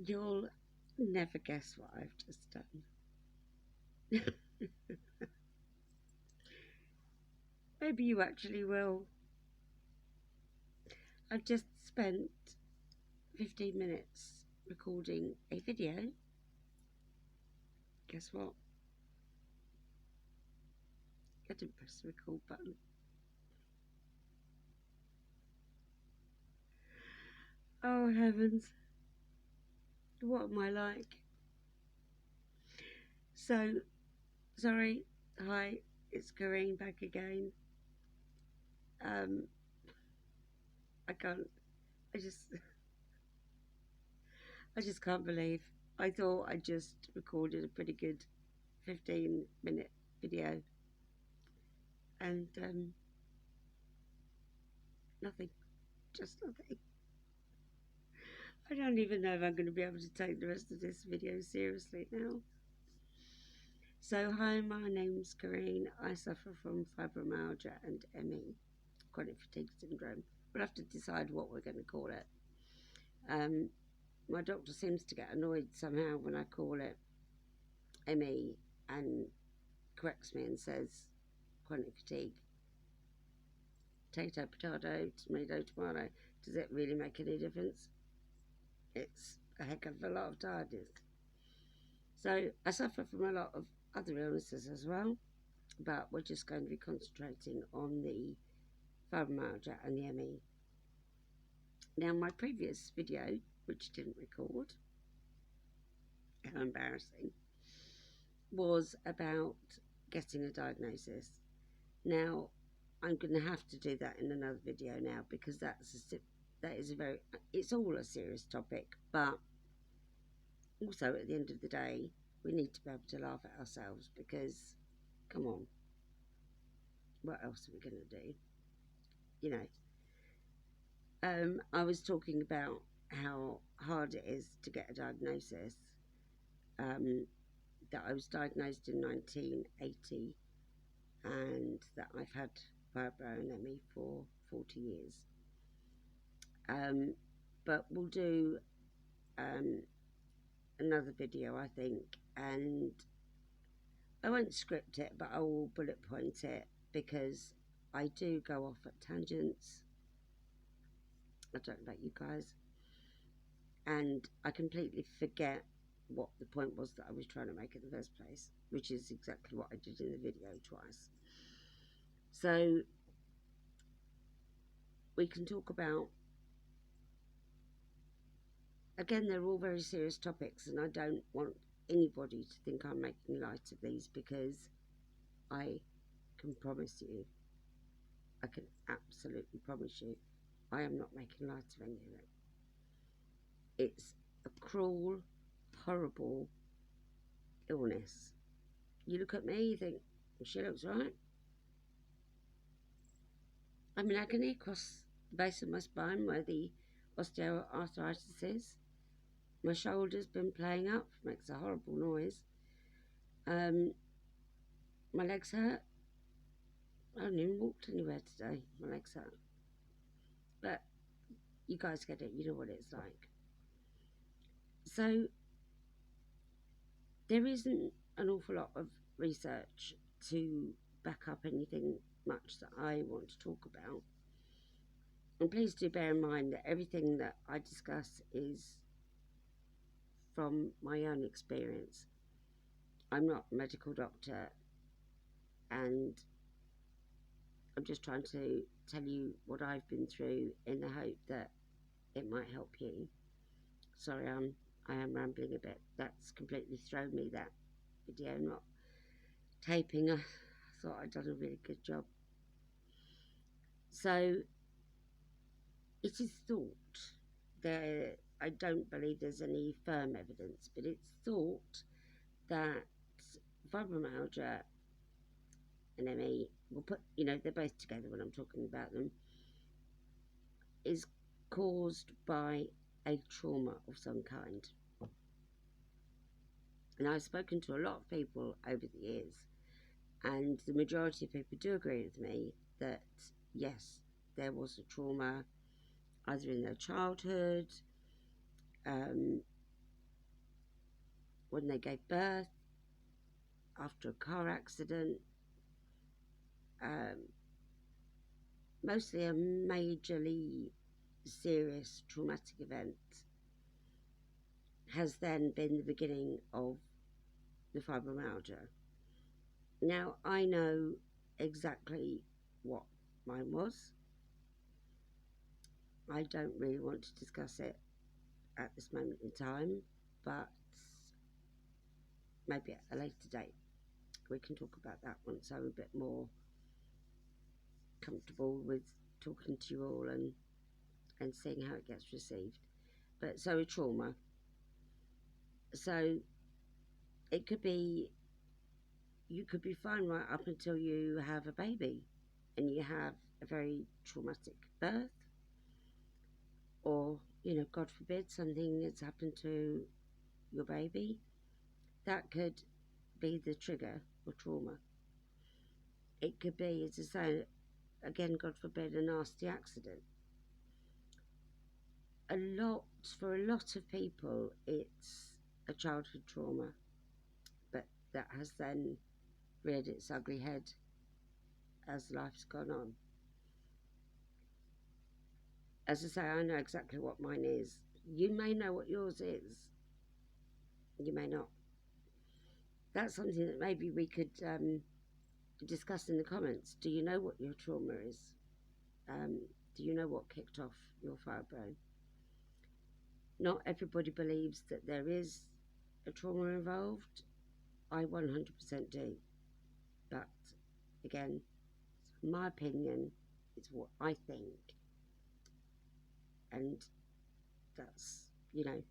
You'll never guess what I've just done. Maybe you actually will. I've just spent 15 minutes recording a video. Guess what? I didn't press the record button. Oh heavens. What am I like? So, sorry. Hi, it's Corinne back again. I can't, I just, I just can't believe. I thought I just recorded a pretty good 15-minute video and nothing, just nothing. I don't even know if I'm going to be able to take the rest of this video seriously now. So hi, my name's Corinne. I suffer from fibromyalgia and ME, chronic fatigue syndrome. We'll have to decide what we're going to call it. My doctor seems to get annoyed somehow when I call it ME and corrects me and says chronic fatigue. Potato, potato, tomato, tomato. Does it really make any difference? It's a heck of a lot of tiredness. So I suffer from a lot of other illnesses as well, but we're just going to be concentrating on the fibromyalgia and the ME. Now, my previous video, which didn't record, how embarrassing, was about getting a diagnosis. Now, I'm going to have to do that in another video now because it's all a serious topic, but also at the end of the day, we need to be able to laugh at ourselves because, come on, what else are we going to do? You know, I was talking about how hard it is to get a diagnosis, that I was diagnosed in 1980 and that I've had fibro and ME for 40 years. But we'll do another video, I think, and I won't script it, but I will bullet point it because I do go off at tangents. I don't know about you guys, and I completely forget what the point was that I was trying to make in the first place, which is exactly what I did in the video twice. So we can talk about, again, they're all very serious topics, and I don't want anybody to think I'm making light of these because I can promise you, I can absolutely promise you, I am not making light of any of it. It's a cruel, horrible illness. You look at me, you think, well, she looks right. I'm in agony across the base of my spine where the osteoarthritis is. My shoulder's been playing up, makes a horrible noise. My legs hurt. I haven't even walked anywhere today. My legs hurt. But you guys get it, you know what it's like. So there isn't an awful lot of research to back up anything much that I want to talk about. And please do bear in mind that everything that I discuss is from my own experience. I'm not a medical doctor, and I'm just trying to tell you what I've been through in the hope that it might help you. Sorry, I am rambling a bit. That's completely thrown me, that video, not taping. I thought I'd done a really good job. So it is thought, I don't believe there's any firm evidence, but it's thought that fibromyalgia and ME, we'll put, they're both together when I'm talking about them, is caused by a trauma of some kind. And I've spoken to a lot of people over the years, and the majority of people do agree with me that yes, there was a trauma either in their childhood, when they gave birth, after a car accident, um, mostly a majorly serious traumatic event has then been the beginning of the fibromyalgia. Now, I know exactly what mine was. I don't really want to discuss it at this moment in time, but maybe at a later date we can talk about that once I'm a bit more comfortable with talking to you all and seeing how it gets received. But so a trauma. So it could be, you could be fine right up until you have a baby and you have a very traumatic birth, or, you know, God forbid, something has happened to your baby. That could be the trigger or trauma. It could be, as I say, again, God forbid, a nasty accident. For a lot of people, it's a childhood trauma, but that has then reared its ugly head as life's gone on. As I say, I know exactly what mine is. You may know what yours is. You may not. That's something that maybe we could discuss in the comments. Do you know what your trauma is? Do you know what kicked off your fibro? Not everybody believes that there is a trauma involved. I 100% do. But again, my opinion is what I think. And that's, you know,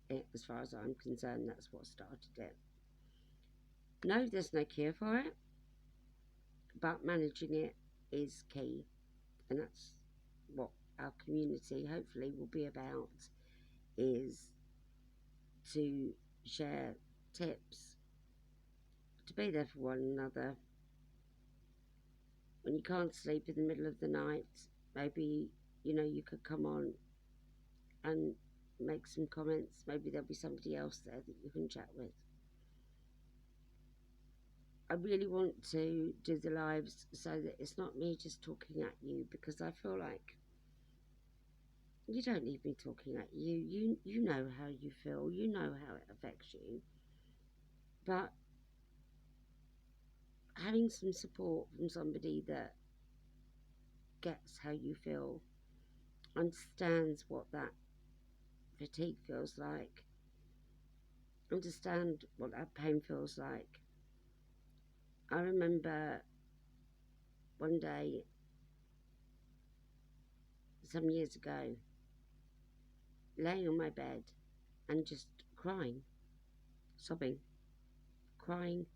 it, as far as I'm concerned, that's what started it. No, there's no cure for it, but managing it is key. And that's what our community hopefully will be about, is to share tips, to be there for one another. When you can't sleep in the middle of the night, maybe, you know, you could come on and make some comments. Maybe there'll be somebody else there that you can chat with. I really want to do the lives so that it's not me just talking at you, because I feel like you don't need me talking at you. You know how you feel. You know how it affects you. But having some support from somebody that gets how you feel, understands what that fatigue feels like, understand what that pain feels like. I remember one day some years ago laying on my bed and just crying, sobbing, crying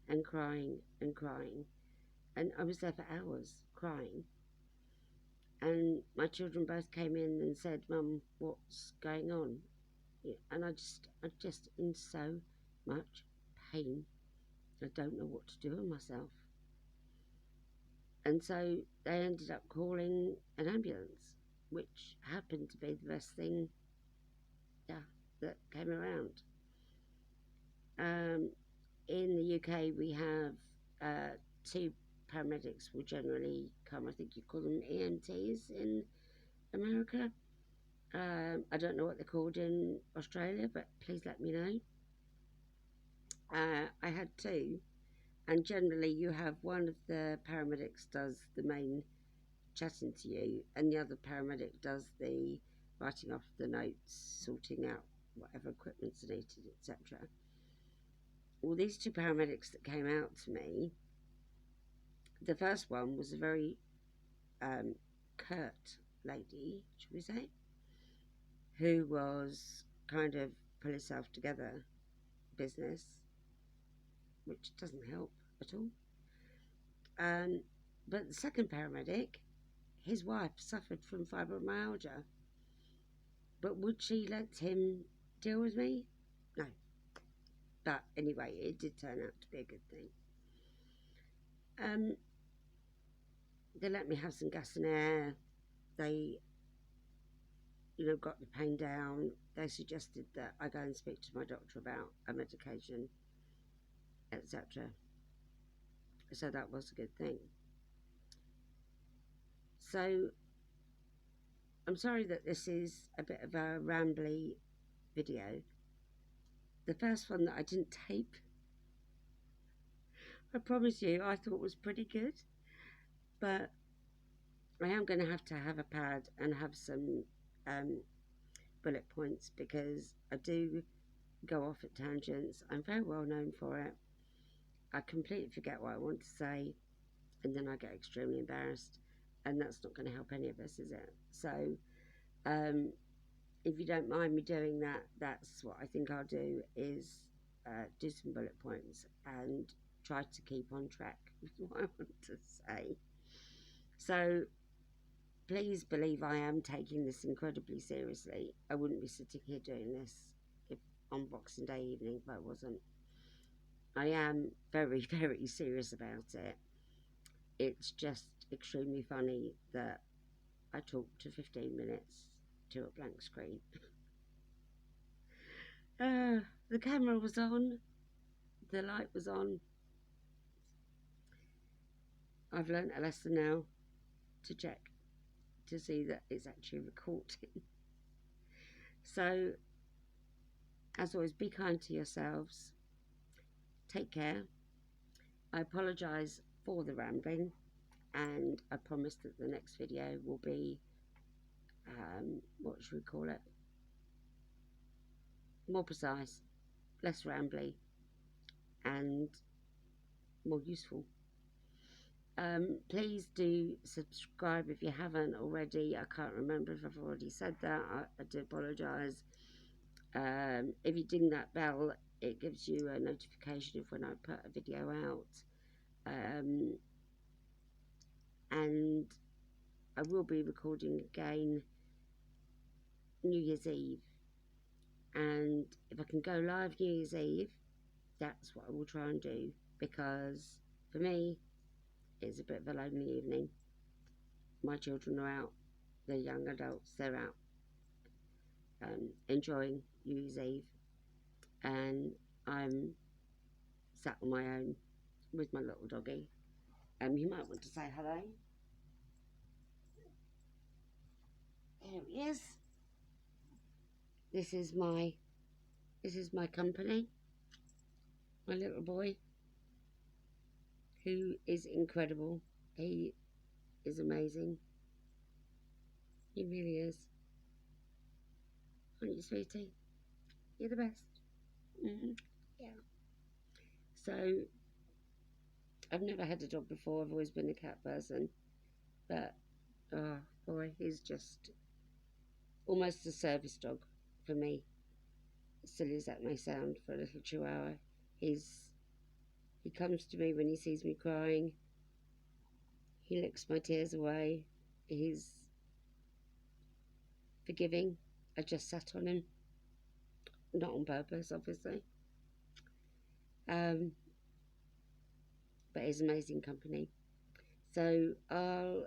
and crying and crying. And I was there for hours crying. And my children both came in and said, "Mum, what's going on?" And I'm just in so much pain. I don't know what to do with myself. And so they ended up calling an ambulance, which happened to be the best thing, yeah, that came around. In the UK, we have two paramedics will generally come. I think you call them EMTs in America. I don't know what they're called in Australia, but please let me know. I had two, and generally you have one of the paramedics does the main chatting to you, and the other paramedic does the writing off the notes, sorting out whatever equipment's needed, etc. Well, these two paramedics that came out to me, the first one was a very curt lady, should we say, who was kind of pull herself together business, which doesn't help at all. But the second paramedic, his wife suffered from fibromyalgia. But would she let him deal with me? No. But anyway, it did turn out to be a good thing. They let me have some gas and air. They got the pain down, they suggested that I go and speak to my doctor about a medication, etc. So that was a good thing. So I'm sorry that this is a bit of a rambly video. The first one that I didn't tape, I promise you, I thought was pretty good. But I am going to have a pad and have some bullet points, because I do go off at tangents. I'm very well known for it. I completely forget what I want to say, and then I get extremely embarrassed, and that's not going to help any of us, is it? So if you don't mind me doing that, that's what I think I'll do, is do some bullet points and try to keep on track with what I want to say. So please believe I am taking this incredibly seriously. I wouldn't be sitting here doing this if on Boxing Day evening if I wasn't. I am very, very serious about it. It's just extremely funny that I talked to 15 minutes to a blank screen. The camera was on, the light was on. I've learnt a lesson now to check to see that it's actually recording. So, as always, be kind to yourselves. Take care. I apologise for the rambling, and I promise that the next video will be, what should we call it? More precise, less rambly, and more useful. Please do subscribe if you haven't already. I can't remember if I've already said that. I do apologise. If you ding that bell, it gives you a notification of when I put a video out. And I will be recording again New Year's Eve. And if I can go live New Year's Eve, that's what I will try and do, because for me, it's a bit of a lonely evening. My children are out, they're young adults, they're out enjoying New Year's Eve, and I'm sat on my own with my little doggy. You might want to say hello. There he is. This is my company, my little boy, who is incredible. He is amazing. He really is. Aren't you, sweetie? You're the best. Yeah. So, I've never had a dog before. I've always been a cat person. But, oh boy, he's just almost a service dog for me. As silly as that may sound for a little chihuahua. He comes to me when he sees me crying. He licks my tears away. He's forgiving. I just sat on him. Not on purpose, obviously. But he's amazing company. So I'll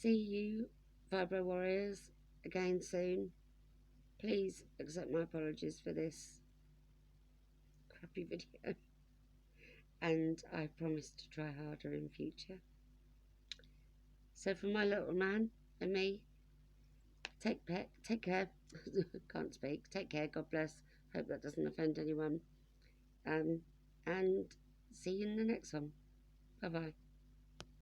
see you, Vibro Warriors, again soon. Please accept my apologies for this crappy video. And I promise to try harder in future. So for my little man and me, take care. Can't speak. Take care. God bless. Hope that doesn't offend anyone. And see you in the next one. Bye bye.